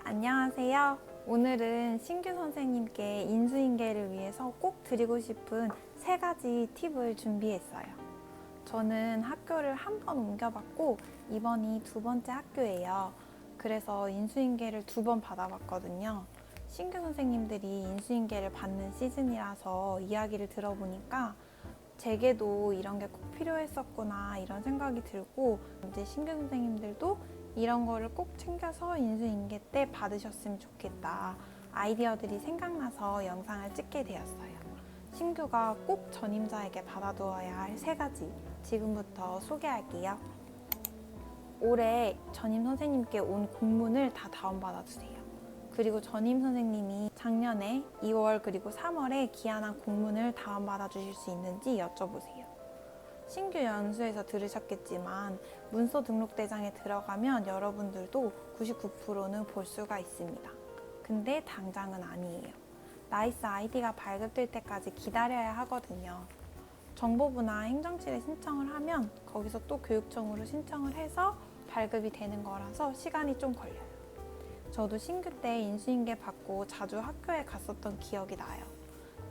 안녕하세요. 오늘은 신규 선생님께 인수인계를 위해서 꼭 드리고 싶은 3가지 팁을 준비했어요. 저는 학교를 한 번 옮겨봤고 이번이 2번째 학교예요. 그래서 인수인계를 2번 받아봤거든요. 신규 선생님들이 인수인계를 받는 시즌이라서 이야기를 들어보니까 제게도 이런 게 꼭 필요했었구나 이런 생각이 들고, 이제 신규 선생님들도 이런 거를 꼭 챙겨서 인수인계 때 받으셨으면 좋겠다 아이디어들이 생각나서 영상을 찍게 되었어요. 신규가 꼭 전임자에게 받아두어야 할 3가지 지금부터 소개할게요. 올해 전임 선생님께 온 공문을 다 다운받아주세요. 그리고 전임 선생님이 작년에 2월 그리고 3월에 기한한 공문을 다운받아 주실 수 있는지 여쭤보세요. 신규 연수에서 들으셨겠지만 문서 등록대장에 들어가면 여러분들도 99%는 볼 수가 있습니다. 근데 당장은 아니에요. 나이스 아이디가 발급될 때까지 기다려야 하거든요. 정보부나 행정실에 신청을 하면 거기서 또 교육청으로 신청을 해서 발급이 되는 거라서 시간이 좀 걸려요. 저도 신규 때 인수인계 받고 자주 학교에 갔었던 기억이 나요.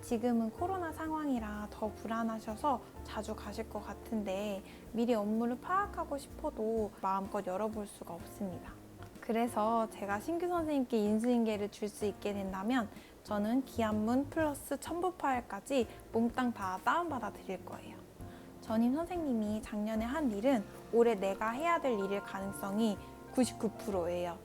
지금은 코로나 상황이라 더 불안하셔서 자주 가실 것 같은데 미리 업무를 파악하고 싶어도 마음껏 열어볼 수가 없습니다. 그래서 제가 신규 선생님께 인수인계를 줄 수 있게 된다면 저는 기한문 플러스 첨부 파일까지 몽땅 다 다운받아 드릴 거예요. 전임 선생님이 작년에 한 일은 올해 내가 해야 될 일일 가능성이 99%예요.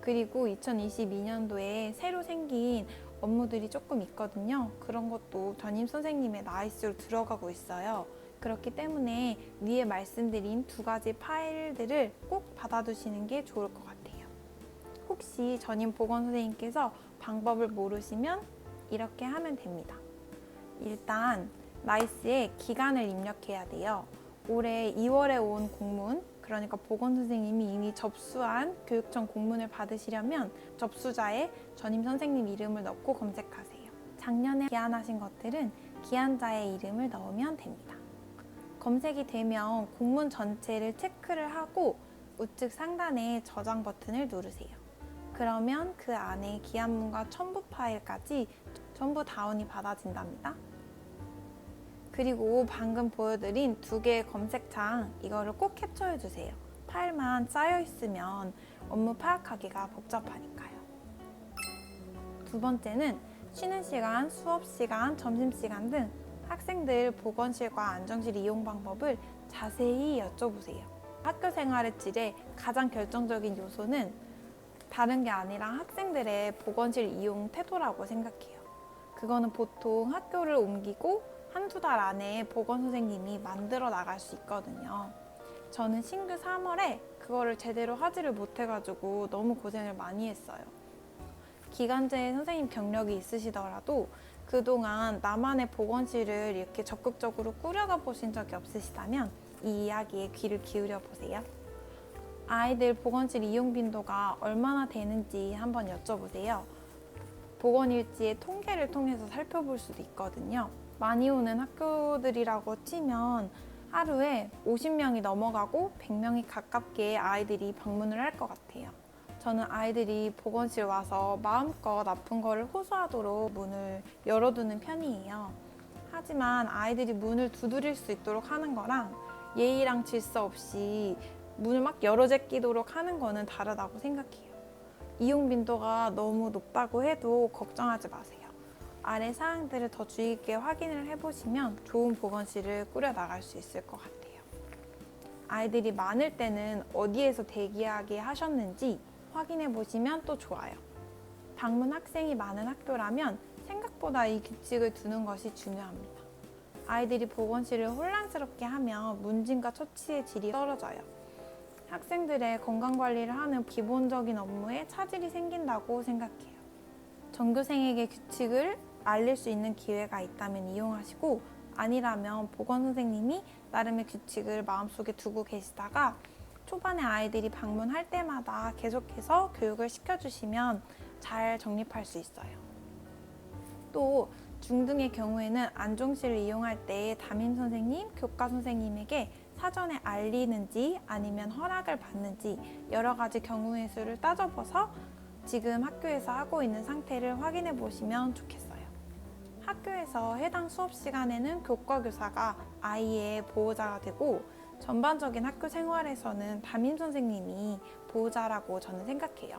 그리고 2022년도에 새로 생긴 업무들이 조금 있거든요. 그런 것도 전임 선생님의 나이스로 들어가고 있어요. 그렇기 때문에 위에 말씀드린 2가지 파일들을 꼭 받아두시는 게 좋을 것 같아요. 혹시 전임 보건 선생님께서 방법을 모르시면 이렇게 하면 됩니다. 일단 나이스에 기간을 입력해야 돼요. 올해 2월에 온 공문, 그러니까 보건선생님이 이미 접수한 교육청 공문을 받으시려면 접수자에 전임 선생님 이름을 넣고 검색하세요. 작년에 기한하신 것들은 기한자의 이름을 넣으면 됩니다. 검색이 되면 공문 전체를 체크를 하고 우측 상단에 저장 버튼을 누르세요. 그러면 그 안에 기한문과 첨부 파일까지 전부 다운이 받아진답니다. 그리고 방금 보여드린 2개의 검색창, 이거를 꼭 캡처해 주세요. 파일만 쌓여 있으면 업무 파악하기가 복잡하니까요. 2번째는 쉬는 시간, 수업 시간, 점심시간 등 학생들 보건실과 안정실 이용 방법을 자세히 여쭤보세요. 학교 생활의 질의 가장 결정적인 요소는 다른 게 아니라 학생들의 보건실 이용 태도라고 생각해요. 그거는 보통 학교를 옮기고 1~2달 안에 보건선생님이 만들어 나갈 수 있거든요. 저는 신규 3월에 그거를 제대로 하지를 못해가지고 너무 고생을 많이 했어요. 기간제 선생님 경력이 있으시더라도 그동안 나만의 보건실을 이렇게 적극적으로 꾸려가 보신 적이 없으시다면 이 이야기에 귀를 기울여 보세요. 아이들 보건실 이용 빈도가 얼마나 되는지 한번 여쭤보세요. 보건일지의 통계를 통해서 살펴볼 수도 있거든요. 많이 오는 학교들이라고 치면 하루에 50명이 넘어가고 100명이 가깝게 아이들이 방문을 할 것 같아요. 저는 아이들이 보건실 와서 마음껏 아픈 거를 호소하도록 문을 열어두는 편이에요. 하지만 아이들이 문을 두드릴 수 있도록 하는 거랑 예의랑 질서 없이 문을 막 열어 제끼도록 하는 거는 다르다고 생각해요. 이용 빈도가 너무 높다고 해도 걱정하지 마세요. 아래 사항들을 더 주의 깊게 확인을 해보시면 좋은 보건실을 꾸려나갈 수 있을 것 같아요. 아이들이 많을 때는 어디에서 대기하게 하셨는지 확인해 보시면 또 좋아요. 방문 학생이 많은 학교라면 생각보다 이 규칙을 두는 것이 중요합니다. 아이들이 보건실을 혼란스럽게 하면 문진과 처치의 질이 떨어져요. 학생들의 건강관리를 하는 기본적인 업무에 차질이 생긴다고 생각해요. 전교생에게 규칙을 알릴 수 있는 기회가 있다면 이용하시고, 아니라면 보건선생님이 나름의 규칙을 마음속에 두고 계시다가 초반에 아이들이 방문할 때마다 계속해서 교육을 시켜주시면 잘 정립할 수 있어요. 또 중등의 경우에는 안종실을 이용할 때 담임선생님, 교과선생님에게 사전에 알리는지 아니면 허락을 받는지 여러 가지 경우의 수를 따져봐서 지금 학교에서 하고 있는 상태를 확인해 보시면 좋겠어요. 학교에서 해당 수업 시간에는 교과교사가 아이의 보호자가 되고 전반적인 학교 생활에서는 담임 선생님이 보호자라고 저는 생각해요.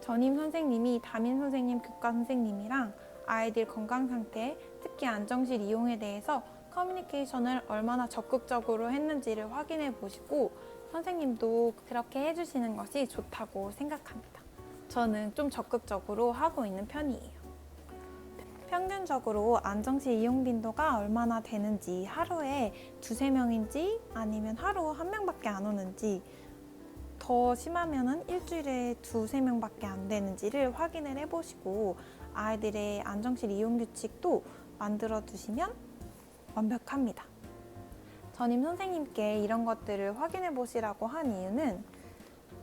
전임 선생님이 담임 선생님, 교과 선생님이랑 아이들 건강 상태, 특히 안정실 이용에 대해서 커뮤니케이션을 얼마나 적극적으로 했는지를 확인해 보시고 선생님도 그렇게 해주시는 것이 좋다고 생각합니다. 저는 좀 적극적으로 하고 있는 편이에요. 평균적으로 안정실 이용 빈도가 얼마나 되는지, 하루에 2~3명인지 아니면 하루 1명밖에 안 오는지, 더 심하면은 일주일에 2~3명밖에 안 되는지를 확인을 해보시고 아이들의 안정실 이용 규칙도 만들어 두시면 완벽합니다. 전임 선생님께 이런 것들을 확인해 보시라고 한 이유는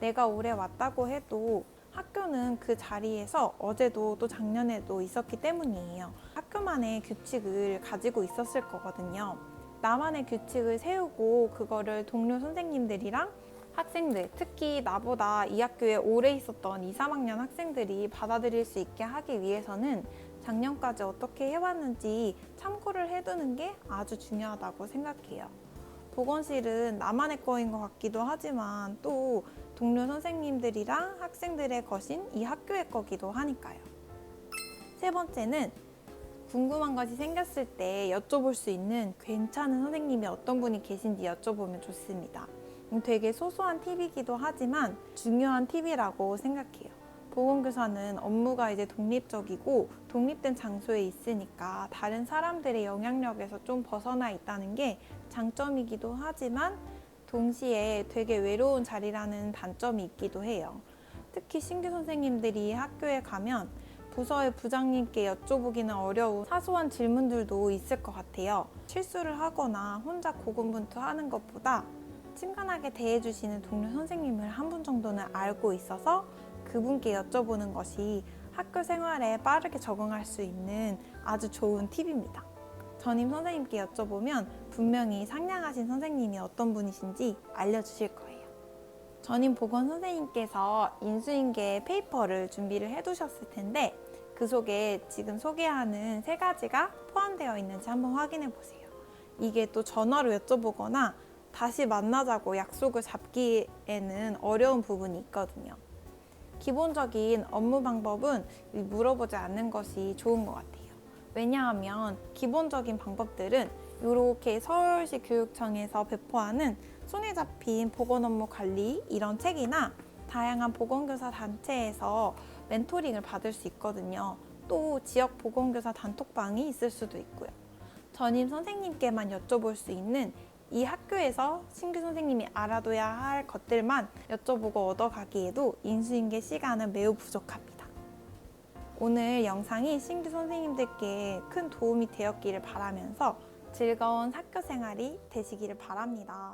내가 올해 왔다고 해도 학교는 그 자리에서 어제도 또 작년에도 있었기 때문이에요. 학교만의 규칙을 가지고 있었을 거거든요. 나만의 규칙을 세우고 그거를 동료 선생님들이랑 학생들, 특히 나보다 이 학교에 오래 있었던 2, 3학년 학생들이 받아들일 수 있게 하기 위해서는 작년까지 어떻게 해왔는지 참고를 해두는 게 아주 중요하다고 생각해요. 보건실은 나만의 거인 것 같기도 하지만 또 동료 선생님들이랑 학생들의 것인 이 학교의 거기도 하니까요. 세 번째는 궁금한 것이 생겼을 때 여쭤볼 수 있는 괜찮은 선생님이 어떤 분이 계신지 여쭤보면 좋습니다. 되게 소소한 팁이기도 하지만 중요한 팁이라고 생각해요. 보건교사는 업무가 이제 독립적이고 독립된 장소에 있으니까 다른 사람들의 영향력에서 좀 벗어나 있다는 게 장점이기도 하지만 동시에 되게 외로운 자리라는 단점이 있기도 해요. 특히 신규 선생님들이 학교에 가면 부서의 부장님께 여쭤보기는 어려운 사소한 질문들도 있을 것 같아요. 실수를 하거나 혼자 고군분투하는 것보다 친근하게 대해주시는 동료 선생님을 한 분 정도는 알고 있어서 그분께 여쭤보는 것이 학교 생활에 빠르게 적응할 수 있는 아주 좋은 팁입니다. 전임 선생님께 여쭤보면 분명히 상냥하신 선생님이 어떤 분이신지 알려주실 거예요. 전임 보건 선생님께서 인수인계 페이퍼를 준비를 해두셨을 텐데 그 속에 지금 소개하는 3가지가 포함되어 있는지 한번 확인해 보세요. 이게 또 전화로 여쭤보거나 다시 만나자고 약속을 잡기에는 어려운 부분이 있거든요. 기본적인 업무 방법은 물어보지 않는 것이 좋은 것 같아요. 왜냐하면 기본적인 방법들은 이렇게 서울시 교육청에서 배포하는 손에 잡힌 보건업무 관리 이런 책이나 다양한 보건교사 단체에서 멘토링을 받을 수 있거든요. 또 지역 보건교사 단톡방이 있을 수도 있고요. 전임 선생님께만 여쭤볼 수 있는 이 학교에서 신규 선생님이 알아둬야 할 것들만 여쭤보고 얻어가기에도 인수인계 시간은 매우 부족합니다. 오늘 영상이 신규 선생님들께 큰 도움이 되었기를 바라면서 즐거운 학교 생활이 되시기를 바랍니다.